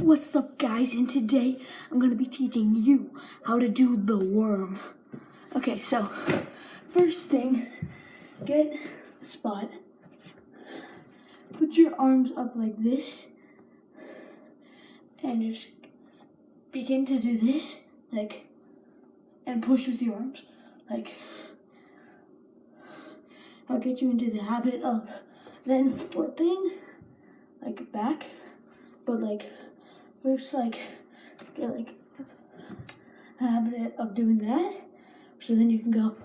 What's up, guys? And today I'm going to be teaching you how to do the worm. Okay, so first thing, get a spot, put your arms up like this, and just begin to do this, and push with your arms, I'll get you into the habit of then flipping, back, but first, get a habit of doing that, so then you can go,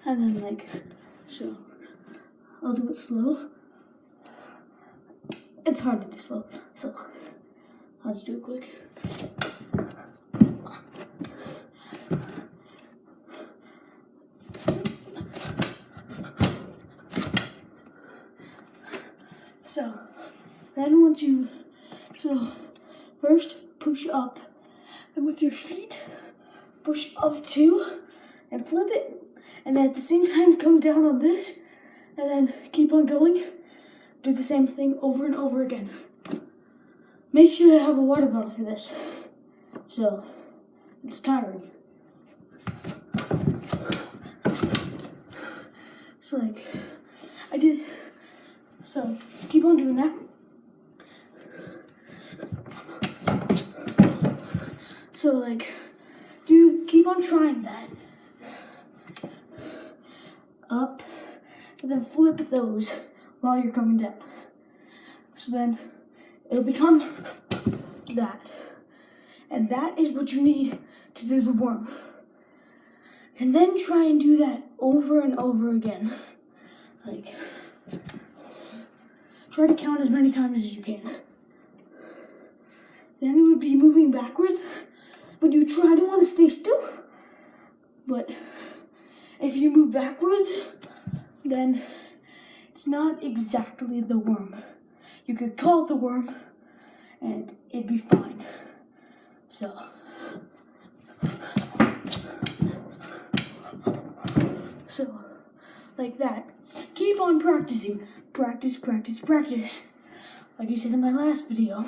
and then so, I'll do it slow. It's hard to do slow, so I'll just do it quick. So, then first push up, and with your feet, push up too, and flip it, and then at the same time come down on this, and then keep on going. Do the same thing over and over again. Make sure to have a water bottle for this, so it's tiring. So keep on doing that. So keep on trying that. Up, and then flip those while you're coming down. So then it'll become that. And that is what you need to do the worm. And then try and do that over and over again. Try to count as many times as you can. Then it would be moving backwards, but you try to want to stay still. But if you move backwards, then it's not exactly the worm. You could call it the worm, and it'd be fine. So, like that. Keep on practicing. Practice, practice, practice. Like I said in my last video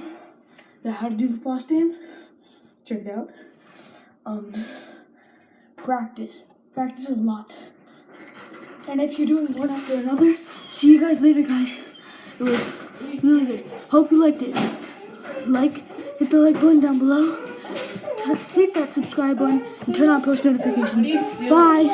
about how to do the floss dance, check it out. Practice a lot. And if you're doing one after another, see you guys later, guys. It was really good. Hope you liked it. Hit the like button down below. Hit that subscribe button and turn on post notifications. Bye.